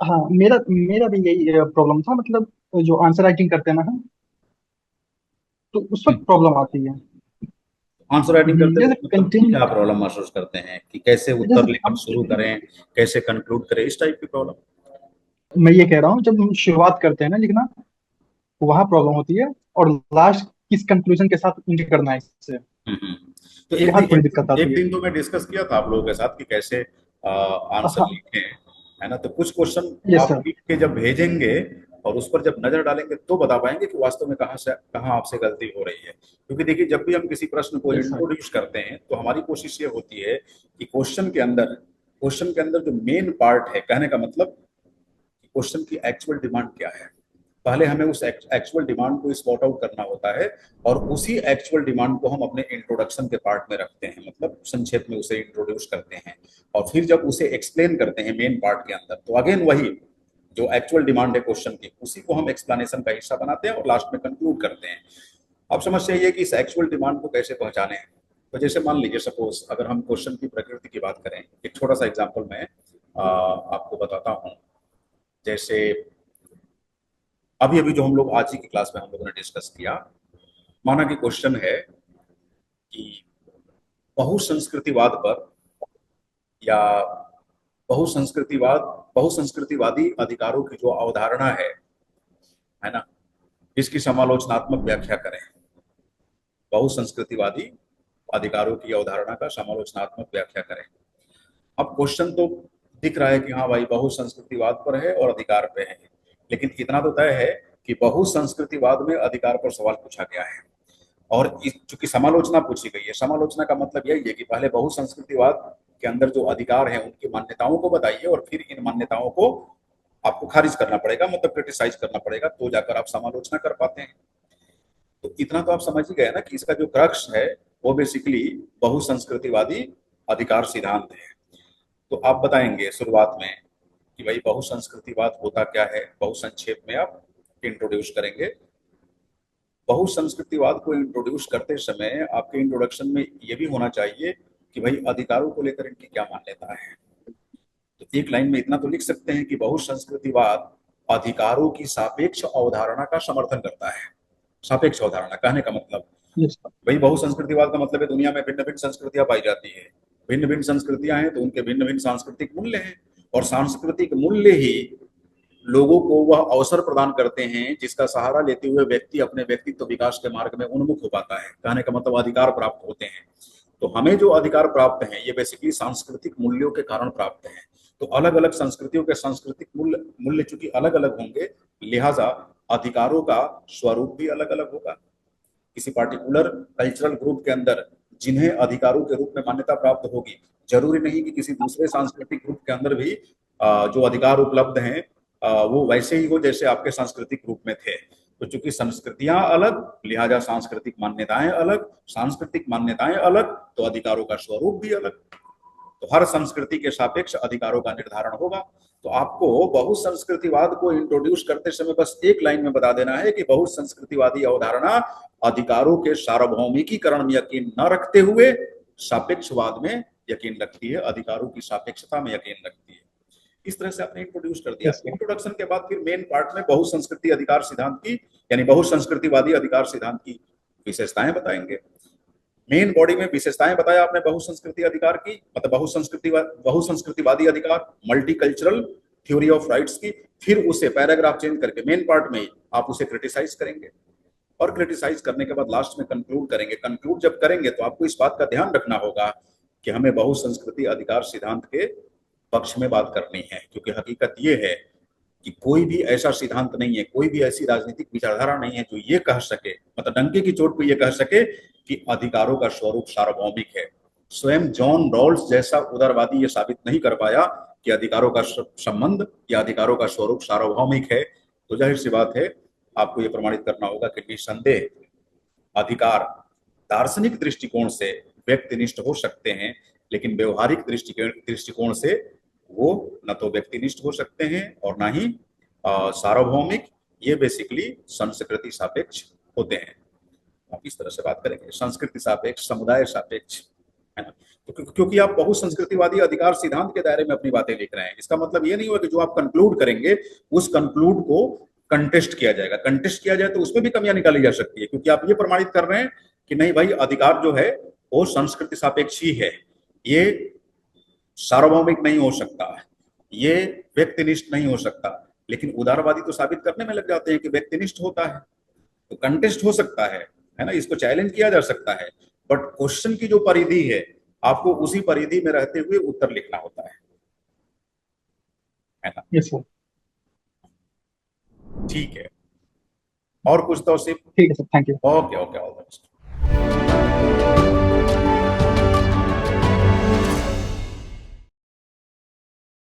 हाँ, मेरा मेरा भी यही प्रॉब्लम था, मतलब जो आंसर राइटिंग करते हैं ना हम, तो उस वक्त प्रॉब्लम आती है। आंसर राइटिंग करते जैसे वक्त मतलब कंटिन्यू, क्या प्रॉब्लम महसूस करते हैं कि कैसे उत्तर जैसे लिखना हम, शुरू करें, कैसे कंक्लूड करें, इस टाइप की प्रॉब्लम? मैं ये कह रहा हूँ, जब हम शुरुआत करते हैं ना लिखना, वहाँ प्रॉब्लम होती है। और लास्ट किस कंक्लूजन के साथ एंड करना है इससे, तो यहाँ थोड़ी दिक्कत आती एक है। दिन तो मैं डिस्कस किया था आप लोगों के साथ कि कैसे आंसर हाँ। लिखें, है ना? तो कुछ क्वेश्चन यस आप सर। लिख के जब भेजेंगे और उस पर जब नजर डालेंगे तो बता पाएंगे कि वास्तव में कहाँ आपसे गलती हो रही है। क्योंकि देखिए, जब भी हम किसी प्रश्न को यस सर। इंट्रोड्यूस करते हैं तो हमारी कोशिश ये होती है कि क्वेश्चन के अंदर जो मेन पार्ट है, कहने का मतलब क्वेश्चन की एक्चुअल डिमांड क्या है, पहले हमें उस एक्चुअल डिमांड को स्पॉट आउट करना होता है। और उसी एक्चुअल डिमांड को हम अपने इंट्रोडक्शन के पार्ट में रखते हैं, मतलब संक्षेप में उसे इंट्रोड्यूस करते हैं। और फिर जब उसे एक्सप्लेन करते हैं मेन पार्ट के अंदर, तो अगेन वही जो एक्चुअल डिमांड है क्वेश्चन की, उसी को हम एक्सप्लेनेशन का हिस्सा बनाते हैं और लास्ट में कंक्लूड करते हैं। अब समस्या ये है कि इस एक्चुअल डिमांड को कैसे पहचाने। तो जैसे मान लीजिए, सपोज अगर हम क्वेश्चन की प्रकृति की बात करें, एक छोटा सा एग्जाम्पल मैं आपको बताता हूँ। जैसे अभी अभी जो हम लोग आज ही की क्लास में हम लोगों ने डिस्कस किया, माना कि क्वेश्चन है कि बहुसंस्कृतिवाद पर, या बहुसंस्कृतिवाद बहुसंस्कृतिवादी अधिकारों की जो अवधारणा है ना, इसकी समालोचनात्मक व्याख्या करें। बहुसंस्कृतिवादी अधिकारों की अवधारणा का समालोचनात्मक व्याख्या करें। अब क्वेश्चन तो दिख रहा है कि हाँ भाई, बहुसंस्कृतिवाद पर है और अधिकार पे है, लेकिन इतना तो तय है कि बहुसंस्कृतिवाद में अधिकार पर सवाल पूछा गया है। और चूंकि समालोचना पूछी गई है, समालोचना का मतलब यही है कि पहले बहुसंस्कृतिवाद के अंदर जो अधिकार है उनकी मान्यताओं को बताइए, और फिर इन मान्यताओं को आपको खारिज करना पड़ेगा, मतलब क्रिटिसाइज करना पड़ेगा, तो जाकर आप समालोचना कर पाते हैं। तो इतना तो आप समझ ही गए ना कि इसका जो क्रक्स है वो बेसिकली बहुसंस्कृतिवादी अधिकार सिद्धांत है। तो आप बताएंगे शुरुआत में कि भाई बहुसंस्कृतिवाद होता क्या है, बहुसंक्षेप में आप इंट्रोड्यूस करेंगे। बहुसंस्कृतिवाद को इंट्रोड्यूस करते समय आपके इंट्रोडक्शन में ये भी होना चाहिए कि भाई अधिकारों को लेकर इनकी क्या मान्यता है। तो एक लाइन में इतना तो लिख सकते हैं कि बहुसंस्कृतिवाद अधिकारों की सापेक्ष अवधारणा का समर्थन करता है। सापेक्ष अवधारणा कहने का मतलब, यस भाई बहुसंस्कृतिवाद का मतलब है दुनिया में भिन्न भिन्न संस्कृतियां पाई जाती है। भिन्न भिन्न संस्कृतियां हैं तो उनके भिन्न भिन्न सांस्कृतिक मूल्य हैं, और सांस्कृतिक मूल्य ही लोगों को वह अवसर प्रदान करते हैं जिसका सहारा लेते हुए व्यक्ति अपने व्यक्तित्व विकास के मार्ग में उन्मुख हो पाता है। कहने का मतलब अधिकार प्राप्त होते हैं। तो हमें जो अधिकार प्राप्त हैं ये बेसिकली सांस्कृतिक मूल्यों के कारण प्राप्त हैं। तो अलग अलग संस्कृतियों के सांस्कृतिक मूल्य मूल्य चूंकि अलग अलग होंगे, लिहाजा अधिकारों का स्वरूप भी अलग अलग होगा। किसी पार्टिकुलर कल्चरल ग्रुप के अंदर जिन्हें अधिकारों के रूप में मान्यता प्राप्त होगी, जरूरी नहीं कि किसी दूसरे सांस्कृतिक ग्रुप के अंदर भी जो अधिकार उपलब्ध हैं वो वैसे ही हो जैसे आपके सांस्कृतिक ग्रुप में थे। तो चूंकि संस्कृतियां अलग, लिहाजा सांस्कृतिक मान्यताएं अलग, तो अधिकारों का स्वरूप भी अलग। तो हर संस्कृति के सापेक्ष अधिकारों का निर्धारण होगा। तो आपको बहुसंस्कृतिवाद को इंट्रोड्यूस करते समय बस एक लाइन में बता देना है कि बहुसंस्कृतिवादी अवधारणा अधिकारों के सार्वभौमिकीकरण में यकीन न रखते हुए सापेक्षवाद में यकीन रखती है, अधिकारों की सापेक्षता में यकीन रखती है। इस तरह से आपने इंट्रोड्यूस कर दिया। Yes sir. इंट्रोडक्शन के बाद फिर मेन पार्ट में बहुसंस्कृति अधिकार सिद्धांत की, यानी बहुसंस्कृतिवादी अधिकार सिद्धांत की विशेषताएं बताएंगे। मेन बॉडी में विशेषताएं बताया आपने बहुसंस्कृति अधिकार की, मतलब बहुसंस्कृतिवादी अधिकार, मल्टीकल्चरल थ्योरी ऑफ राइट्स की। फिर उसे पैराग्राफ चेंज करके मेन पार्ट में आप उसे क्रिटिसाइज करेंगे, और क्रिटिसाइज करने के बाद लास्ट में कंक्लूड करेंगे। कंक्लूड जब करेंगे तो आपको इस बात का ध्यान रखना होगा कि हमें बहुसंस्कृति अधिकार सिद्धांत के पक्ष में बात करनी है, क्योंकि हकीकत ये है कि कोई भी ऐसा सिद्धांत नहीं है, कोई भी ऐसी राजनीतिक विचारधारा नहीं है जो ये कह सके, मतलब डंके की चोट पर ये कह सके कि अधिकारों का स्वरूप सार्वभौमिक है। स्वयं जॉन रॉल्स जैसा उदारवादी ये साबित नहीं कर पाया कि अधिकारों का संबंध या अधिकारों का स्वरूप सार्वभौमिक है। तो जाहिर सी बात है, आपको यह प्रमाणित करना होगा कि निसंदेह अधिकार दार्शनिक दृष्टिकोण से व्यक्तिनिष्ठ हो सकते हैं, लेकिन व्यवहारिक दृष्टिकोण से वो न तो व्यक्तिनिष्ठ हो सकते हैं और ना ही सार्वभौमिक। ये बेसिकली संस्कृति सापेक्ष होते हैं। आप इस तरह से बात करेंगे, संस्कृति सापेक्ष, समुदाय सापेक्ष, है ना? तो क्योंकि आप बहुसंस्कृतिवादी अधिकार सिद्धांत के दायरे में अपनी बातें लिख रहे हैं, इसका मतलब ये नहीं हुआ कि जो आप कंक्लूड करेंगे उस कंक्लूड को कंटेस्ट किया जाएगा। कंटेस्ट किया जाए तो उसमें भी कमियां निकाली जा सकती है, क्योंकि आप ये प्रमाणित कर रहे हैं कि नहीं भाई, अधिकार जो है वो संस्कृति सापेक्ष ही है, ये सार्वभौमिक नहीं हो सकता, ये व्यक्तिनिष्ठ नहीं हो सकता। लेकिन उदारवादी तो साबित करने में लग जाते हैं कि व्यक्तिनिष्ठ होता है, तो कंटेस्ट हो सकता है ना, इसको चैलेंज किया जा सकता है। बट क्वेश्चन की जो परिधि है, आपको उसी परिधि में रहते हुए उत्तर लिखना होता है ना। Yes sir. ठीक है, और कुछ तो सिर्फ। ठीक है sir, thank you. Okay okay.